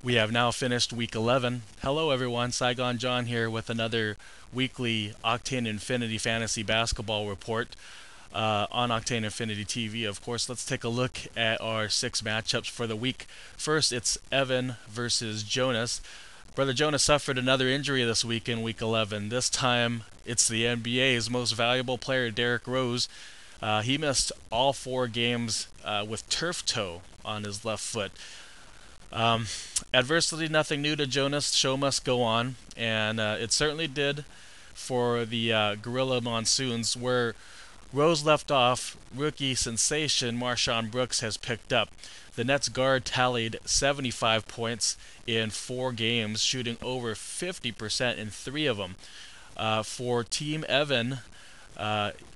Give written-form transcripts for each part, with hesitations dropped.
We have now finished week 11. Hello, everyone. Saigon John here with another weekly Octane Infinity Fantasy Basketball report on Octane Infinity TV. Of course, let's take a look at our six matchups for the week. First, it's Evan versus Jonas. Brother Jonas suffered another injury this week in week 11. This time, it's the NBA's most valuable player, Derrick Rose. He missed all four games with turf toe on his left foot. Um, Adversity, nothing new to Jonas. Show must go on, and it certainly did for the Gorilla Monsoons, where Rose left off. Rookie sensation Marshawn Brooks has picked up. The Nets guard tallied 75 points in four games, shooting over 50% in three of them. For Team Evan,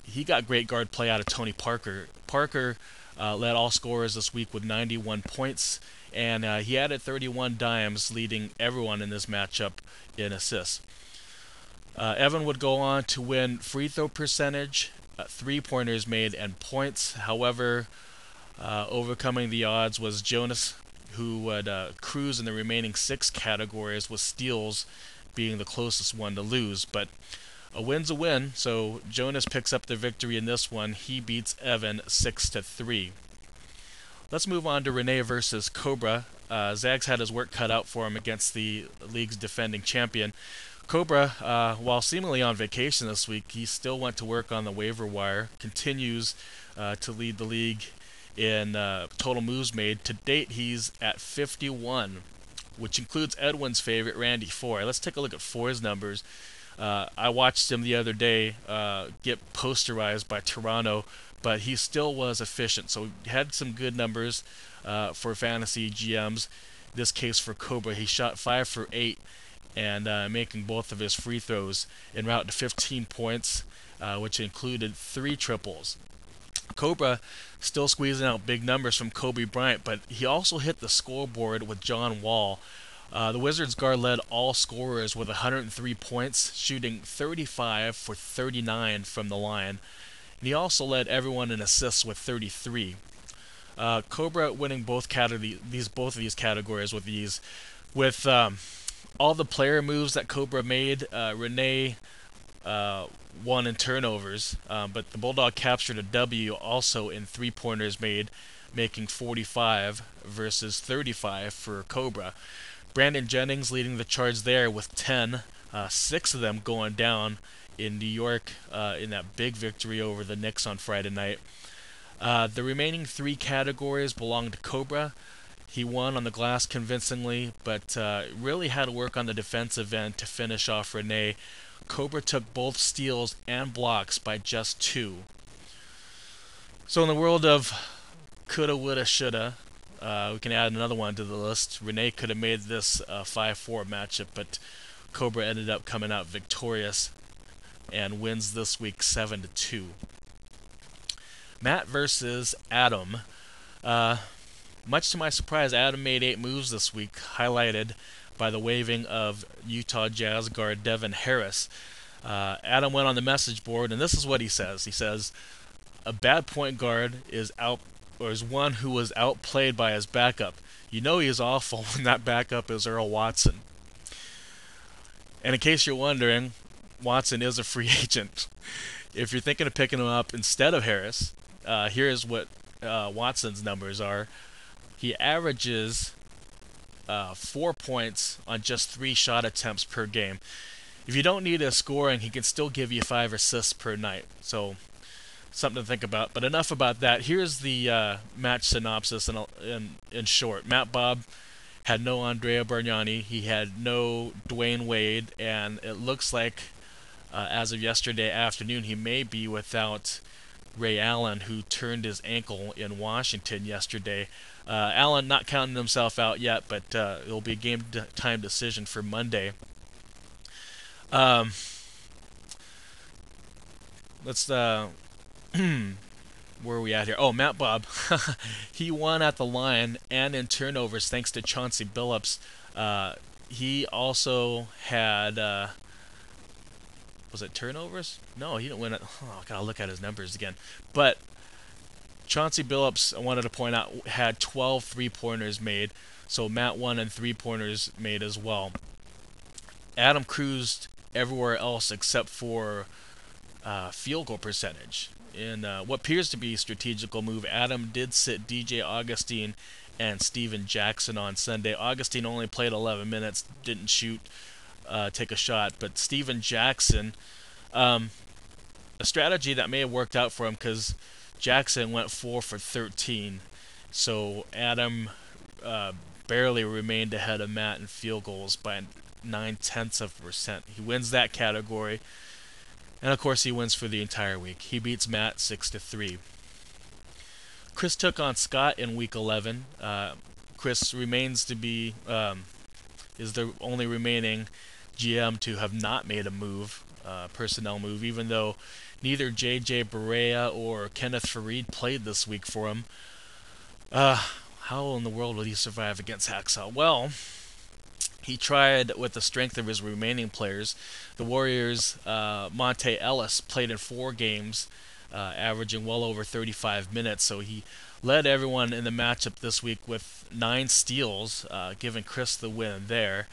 he got great guard play out of Tony Parker. Parker led all scorers this week with 91 points, and he added 31 dimes, leading everyone in this matchup in assists. Evan would go on to win free throw percentage, three-pointers made, and points. However, overcoming the odds was Jonas, who would cruise in the remaining six categories, with steals being the closest one to lose. But a win's a win, so Jonas picks up the victory in this one. He beats Evan 6-3. Let's move on to Renee versus Cobra. Zags had his work cut out for him against the league's defending champion. Cobra, while seemingly on vacation this week, he still went to work on the waiver wire, continues to lead the league in total moves made. To date, he's at 51, which includes Edwin's favorite, Randy Foy. Let's take a look at Foy's numbers. I watched him the other day get posterized by Toronto, but he still was efficient. So he had some good numbers for fantasy GMs. This case for Cobra, he shot 5 for 8 and making both of his free throws en route to 15 points, which included 3 triples. Cobra still squeezing out big numbers from Kobe Bryant, but he also hit the scoreboard with John Wall. The Wizards guard led all scorers with 103 points, shooting 35 for 39 from the line. And he also led everyone in assists with 33. Cobra winning both both of these categories with ease. With all the player moves that Cobra made, Renee won in turnovers, but the Bulldog captured a W also in three-pointers made, making 45 versus 35 for Cobra. Brandon Jennings leading the charge there with 10, 6 of them going down in New York in that big victory over the Knicks on Friday night. The remaining 3 categories belong to Cobra. He won on the glass convincingly, but really had to work on the defensive end to finish off Renee. Cobra took both steals and blocks by just 2. So in the world of coulda, woulda, shoulda, we can add another one to the list. Renee could have made this a 5-4 matchup, but Cobra ended up coming out victorious and wins this week 7-2. Matt versus Adam. Much to my surprise, Adam made 8 moves this week, highlighted by the waiving of Utah Jazz guard Devin Harris. Adam went on the message board, and this is what he says. He says, "A bad point guard is one who was outplayed by his backup. You know he is awful when that backup is Earl Watson." And in case you're wondering, Watson is a free agent. If you're thinking of picking him up instead of Harris, here's what Watson's numbers are. He averages 4 points on just 3 shot attempts per game. If you don't need a scoring, he can still give you 5 assists per night. So something to think about. But enough about that. Here's the match synopsis in short. Matt Bob had no Andrea Bargnani. He had no Dwayne Wade. And it looks like, as of yesterday afternoon, he may be without Ray Allen, who turned his ankle in Washington yesterday. Allen not counting himself out yet, but it'll be a game-time decision for Monday. Let's where are we at here? Oh, Matt Bob. He won at the line and in turnovers thanks to Chauncey Billups. He also had was it turnovers? No, he didn't win it. Oh, I gotta look at his numbers again. But Chauncey Billups, I wanted to point out, had 12 three-pointers made. So Matt won in 3-pointers made as well. Adam cruised everywhere else except for field goal percentage. In what appears to be a strategical move, Adam did sit DJ Augustine and Steven Jackson on Sunday. Augustine only played 11 minutes, didn't shoot, take a shot, but Steven Jackson, um, a strategy that may have worked out for him because Jackson went 4 for 13. So Adam uh, barely remained ahead of Matt in field goals by 0.9%. He wins that category, and of course he wins for the entire week. He beats Matt 6-3. Chris took on Scott in week 11. Chris remains to be is the only remaining GM to have not made a move, personnel move, even though neither J.J. Barea or Kenneth Farid played this week for him. How in the world would he survive against Hacksaw? Well, he tried with the strength of his remaining players. The Warriors' Monte Ellis played in 4 games, averaging well over 35 minutes, so he led everyone in the matchup this week with 9 steals, giving Chris the win there.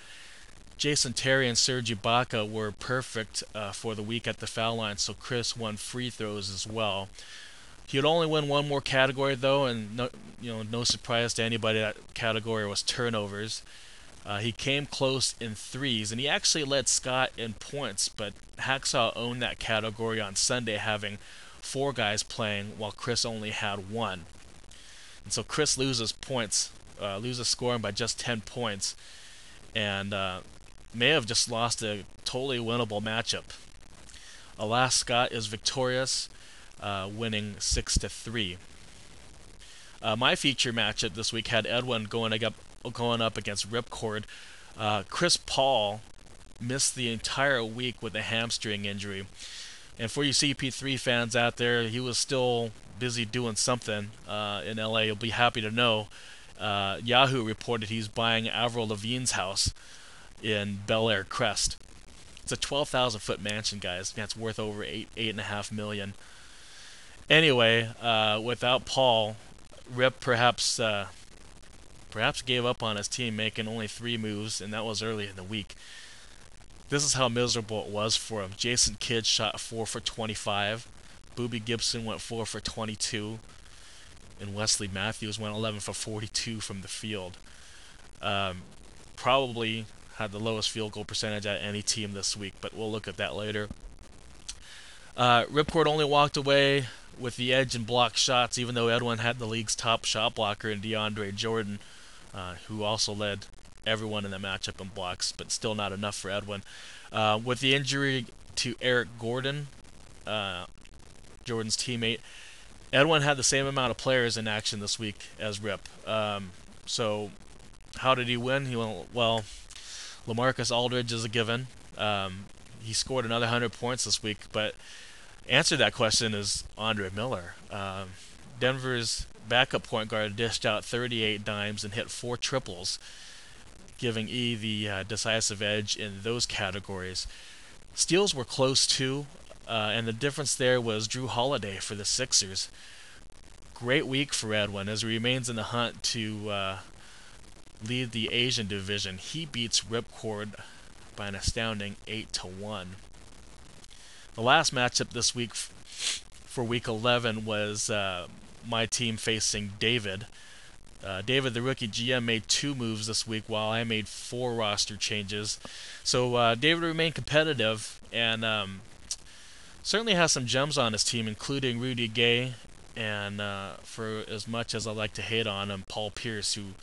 Jason Terry and Serge Ibaka were perfect for the week at the foul line, so Chris won free throws as well. He would only win one more category though, and no surprise to anybody, that category was turnovers. He came close in threes, and he actually led Scott in points, but Hacksaw owned that category on Sunday, having 4 guys playing while Chris only had 1. And so Chris loses scoring by just 10 points, and may have just lost a totally winnable matchup. Alas, Scott is victorious, winning 6-3. My feature matchup this week had Edwin going up against Ripcord. Chris Paul missed the entire week with a hamstring injury. And for you CP3 fans out there, he was still busy doing something in LA. You'll be happy to know. Yahoo reported he's buying Avril Lavigne's house in Bel Air Crest. It's a 12,000-foot mansion, guys. That's worth over $8.5 million. Anyway, without Paul, Rip perhaps gave up on his team, making only 3 moves, and that was early in the week. This is how miserable it was for him. Jason Kidd shot 4 for 25. Boobie Gibson went 4 for 22. And Wesley Matthews went 11 for 42 from the field. Probably had the lowest field goal percentage at any team this week, but we'll look at that later. Ripcord only walked away with the edge in block shots, even though Edwin had the league's top shot blocker in DeAndre Jordan, who also led everyone in the matchup in blocks, but still not enough for Edwin. With the injury to Eric Gordon, Jordan's teammate, Edwin had the same amount of players in action this week as Rip. So how did he win? Well, LaMarcus Aldridge is a given. He scored another 100 points this week, but answer to that question is Andre Miller. Denver's backup point guard dished out 38 dimes and hit 4 triples, giving E the decisive edge in those categories. Steals were close too, and the difference there was Drew Holiday for the Sixers. Great week for Edwin as he remains in the hunt to lead the Asian division. He beats Ripcord by an astounding 8-1. The last matchup this week for week 11 was my team facing David. David, the rookie GM, made 2 moves this week while I made 4 roster changes. So David remained competitive and certainly has some gems on his team, including Rudy Gay, and for as much as I like to hate on him, Paul Pierce, who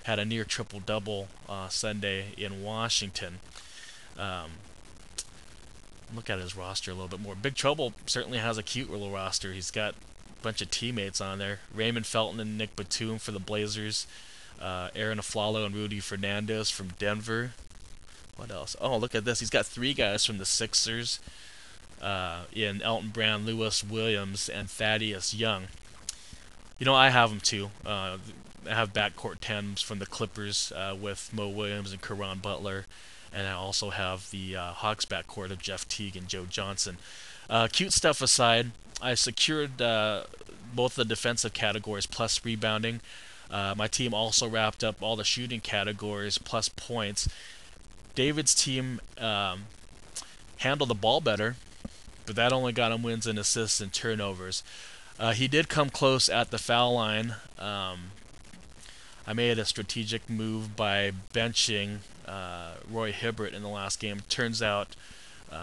had a near triple-double Sunday in Washington. Look at his roster a little bit more. Big Trouble certainly has a cute little roster. He's got a bunch of teammates on there. Raymond Felton and Nick Batum for the Blazers. Aaron Aflalo and Rudy Fernandez from Denver. What else? Oh, look at this. He's got 3 guys from the Sixers in Elton Brand, Lewis Williams, and Thaddeus Young. I have them too. I have backcourt tandems from the Clippers with Mo Williams and Caron Butler. And I also have the Hawks backcourt of Jeff Teague and Joe Johnson. Cute stuff aside, I secured both the defensive categories plus rebounding. My team also wrapped up all the shooting categories plus points. David's team handled the ball better, but that only got him wins and assists and turnovers. He did come close at the foul line. I made a strategic move by benching Roy Hibbert in the last game. Turns out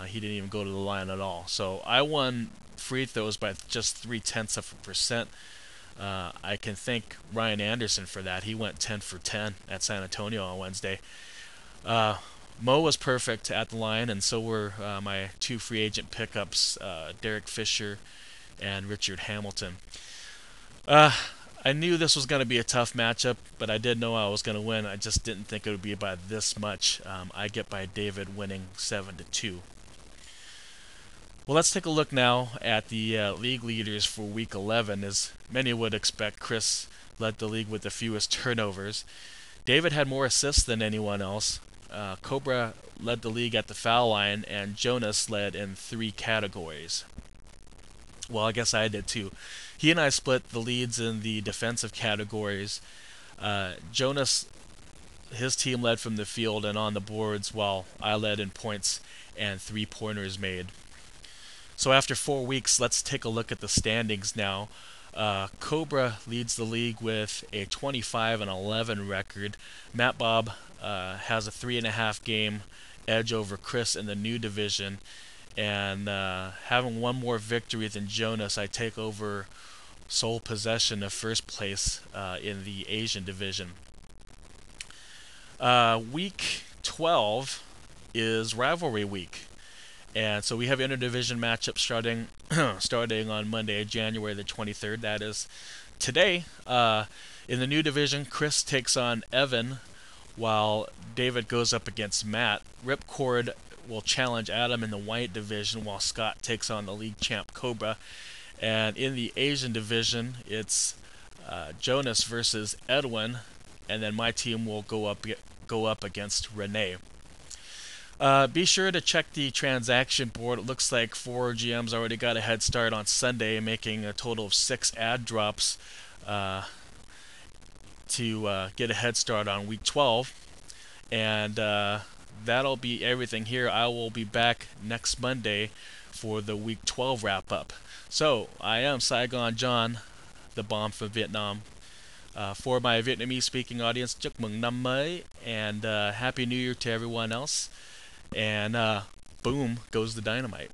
he didn't even go to the line at all. So I won free throws by just 0.3%. I can thank Ryan Anderson for that. He went 10 for 10 at San Antonio on Wednesday. Mo was perfect at the line, and so were my two free agent pickups, Derek Fisher and Richard Hamilton. Uh, I knew this was going to be a tough matchup, but I did know I was going to win. I just didn't think it would be by this much. I get by David winning 7-2. Well, let's take a look now at the league leaders for Week 11. As many would expect, Chris led the league with the fewest turnovers. David had more assists than anyone else. Cobra led the league at the foul line, and Jonas led in 3 categories. Well, I guess I did too. He and I split the leads in the defensive categories. Jonas, his team led from the field and on the boards, while I led in points and 3-pointers made. So after 4 weeks, let's take a look at the standings now. Cobra leads the league with a 25-11 record. Matt Bob has a 3.5 game edge over Chris in the new division, and having one more victory than Jonas, I take over sole possession of first place in the Asian division. Week 12 is rivalry week. And so we have interdivision matchups starting on Monday, January the 23rd. That is today. In the new division, Chris takes on Evan, while David goes up against Matt. Ripcord will challenge Adam in the white division, while Scott takes on the league champ Cobra. And in the Asian division, it's Jonas versus Edwin, and then my team will go up against Renee. Be sure to check the transaction board. It looks like 4 GMs already got a head start on Sunday, making a total of 6 ad drops to get a head start on Week 12. And that'll be everything here. I will be back next Monday for the Week 12 wrap-up. So, I am Saigon John, the bomb from Vietnam. For my Vietnamese-speaking audience, chúc mừng năm mới, and Happy New Year to everyone else. And boom goes the dynamite.